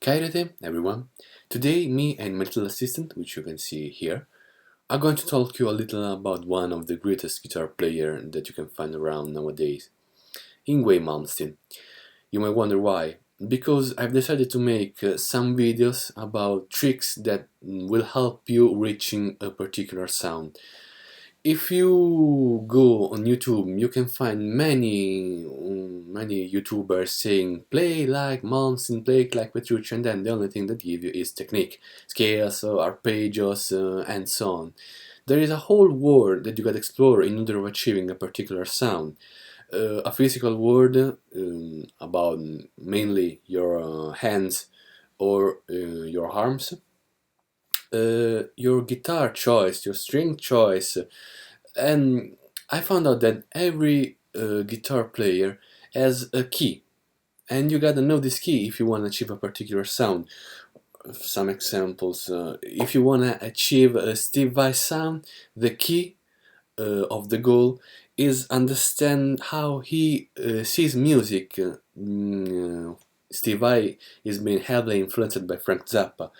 Kairete, everyone. Today, me and my little assistant, which you can see here, are going to talk to you a little about one of the greatest guitar player that you can find around nowadays, Yngwie Malmsteen. You may wonder why. Because I've decided to make some videos about tricks that will help you reaching a particular sound. If you go on YouTube, you can find many YouTubers saying play like Malmsteen, play like Petrucci, and then the only thing that give you is technique, scales, arpeggios, and so on. There is a whole world that you can explore in order of achieving a particular sound. A physical world about mainly your hands or your arms, your guitar choice, your string choice, and I found out that every guitar player has a key, and you gotta know this key if you want to achieve a particular sound. Some examples: if you want to achieve a Steve Vai sound, the key of the goal is understand how he sees music. Steve Vai is being heavily influenced by Frank Zappa.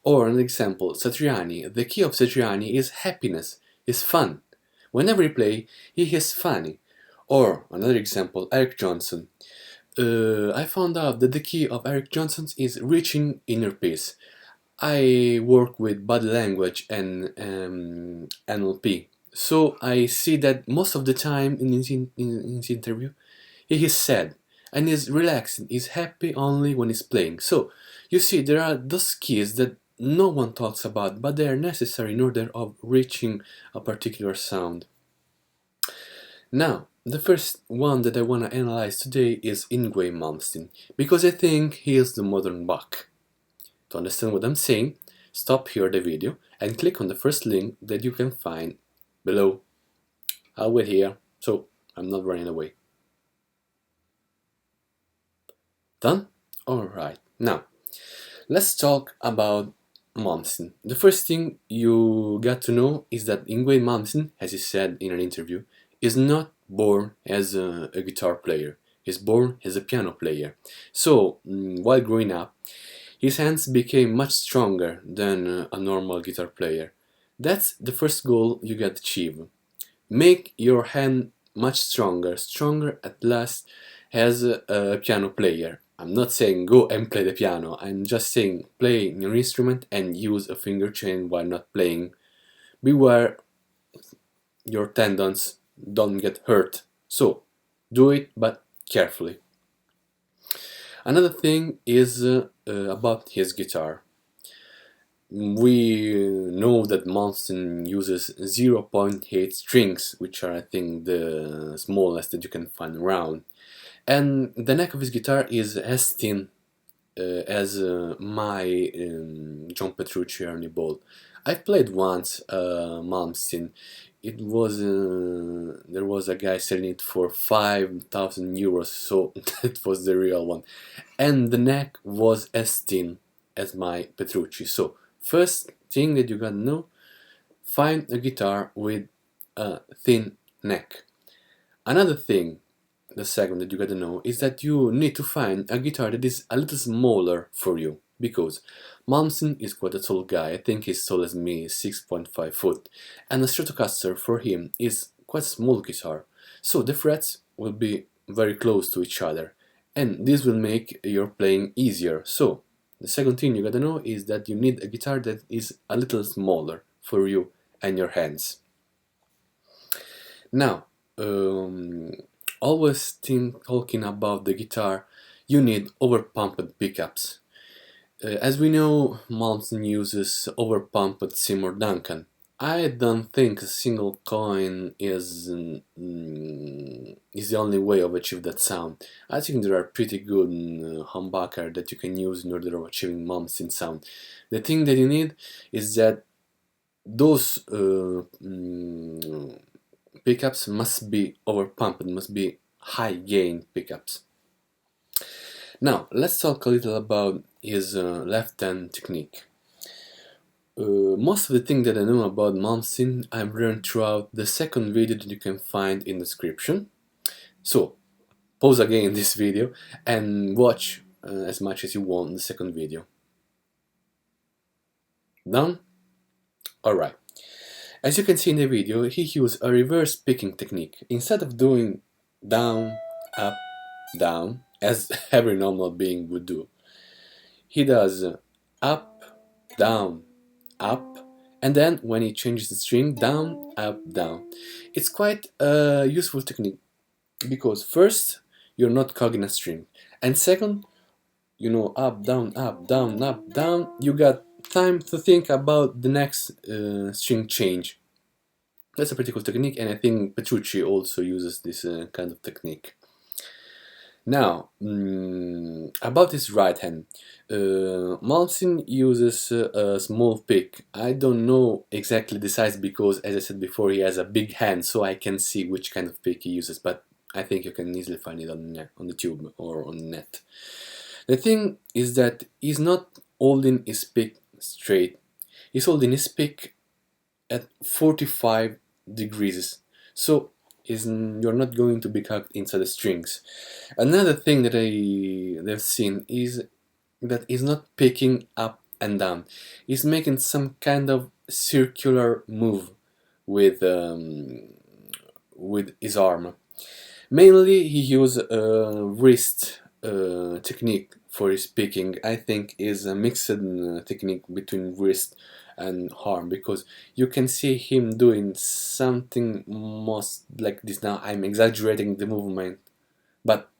Or an example, Satriani. The key of Satriani is happiness, is fun. Whenever he play, he is funny. Or another example, Eric Johnson. I found out that the key of Eric Johnson is reaching inner peace. I work with body language and NLP, so I see that most of the time in his interview, he is sad and is relaxing, is happy only when he's playing. So you see, there are those keys that no one talks about, but they are necessary in order of reaching a particular sound. Now, the first one that I want to analyze today is Yngwie Malmsteen, because I think he is the modern Bach. To understand what I'm saying, stop here the video and click on the first link that you can find below. I'll wait here, so I'm not running away. Done? Alright, now let's talk about Malmsteen. The first thing you got to know is that Yngwie Malmsteen, as he said in an interview, is not born as a guitar player. He's born as a piano player. So, while growing up, his hands became much stronger than a normal guitar player. That's the first goal you got to achieve. Make your hand much stronger at last as a piano player. I'm not saying go and play the piano, I'm just saying play your instrument and use a finger chain while not playing. Beware your tendons don't get hurt. So do it, but carefully. Another thing is about his guitar. We know that Malmsteen uses 0.8 strings, which are I think the smallest that you can find around. And the neck of his guitar is as thin as my John Petrucci Ernie Ball. I've played once Malmsteen. It was there was a guy selling it for 5,000 euros, so that was the real one. And the neck was as thin as my Petrucci. So first thing that you gotta know, find a guitar with a thin neck. Another thing, the second that you gotta know, is that you need to find a guitar that is a little smaller for you, because Malmsteen is quite a tall guy. I think he's tall as me, 6.5 foot, and a Stratocaster for him is quite a small guitar, so the frets will be very close to each other, and this will make your playing easier. So the second thing you gotta know is that you need a guitar that is a little smaller for you and your hands. Now, always talking about the guitar, you need overpumped pickups. As we know, Malmsteen uses overpumped Seymour Duncan. I don't think a single coin is the only way of achieve that sound. I think there are pretty good humbucker that you can use in order of achieving Malmsteen sound. The thing that you need is that those pickups must be overpumped, must be high gain pickups. Now, let's talk a little about his left hand technique. Most of the things that I know about Malmsteen I've learned throughout the second video that you can find in the description. So, pause again this video and watch as much as you want in the second video. Done? Alright. As you can see in the video, he used a reverse picking technique. Instead of doing down, up, down, as every normal being would do, he does up, down, up, and then when he changes the string, down, up, down. It's quite a useful technique because first, you're not cogging a string, and second, you know, up, down, up, down, up, down, you got time to think about the next string change. That's a pretty cool technique, and I think Petrucci also uses this kind of technique. Now, about his right hand, Malmsteen uses a small pick. I don't know exactly the size because, as I said before, he has a big hand, so I can see which kind of pick he uses, but I think you can easily find it on the tube or on the net. The thing is that he's not holding his pick straight. He's holding his pick at 45 degrees. So you're not going to be caught inside the strings. Another thing that I've seen is that he's not picking up and down. He's making some kind of circular move with his arm. Mainly, he uses a wrist technique for his picking. I think is a mixed technique between wrist and arm, because you can see him doing something most like this. Now I'm exaggerating the movement, but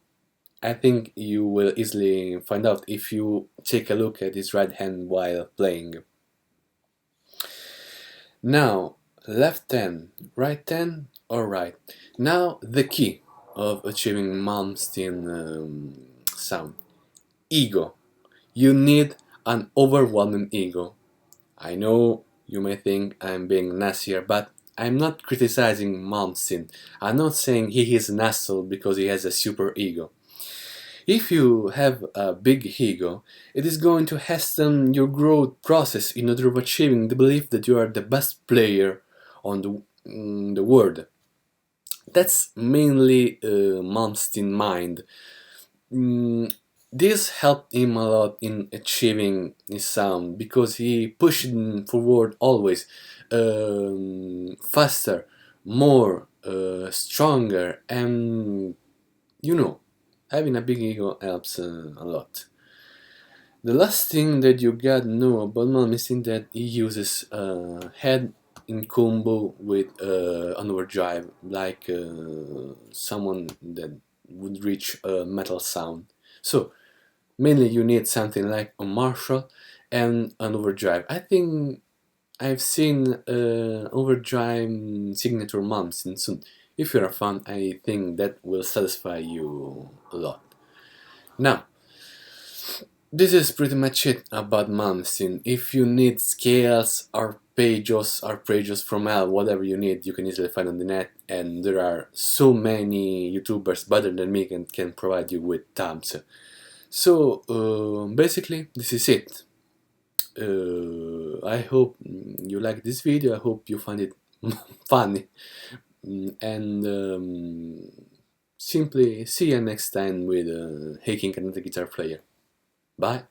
I think you will easily find out if you take a look at his right hand while playing. Now, left hand, right hand, alright. Now the key of achieving Malmsteen sound. Ego. You need an overwhelming ego. I know you may think I'm being nastier, but I'm not criticizing Malmsteen. I'm not saying he is an asshole because he has a super ego. If you have a big ego, it is going to hasten your growth process in order of achieving the belief that you are the best player on the world. That's mainly Malmsteen's mind. This helped him a lot in achieving his sound because he pushed forward always, faster, more, stronger, and you know, having a big ego helps a lot. The last thing that you gotta know about Malmsteen that he uses head in combo with an overdrive, like someone that would reach a metal sound. So mainly you need something like a Marshall and an overdrive. I think I've seen overdrive signature Malmsteen soon. If you're a fan, I think that will satisfy you a lot. Now, this is pretty much it about Malmsteen. If you need scales, arpeggios from hell, whatever you need, you can easily find on the net, and there are so many YouTubers better than me can provide you with tabs. So basically, this is it. I hope you like this video. I hope you find it funny, and simply see you next time with Haking Another Guitar Player. Bye.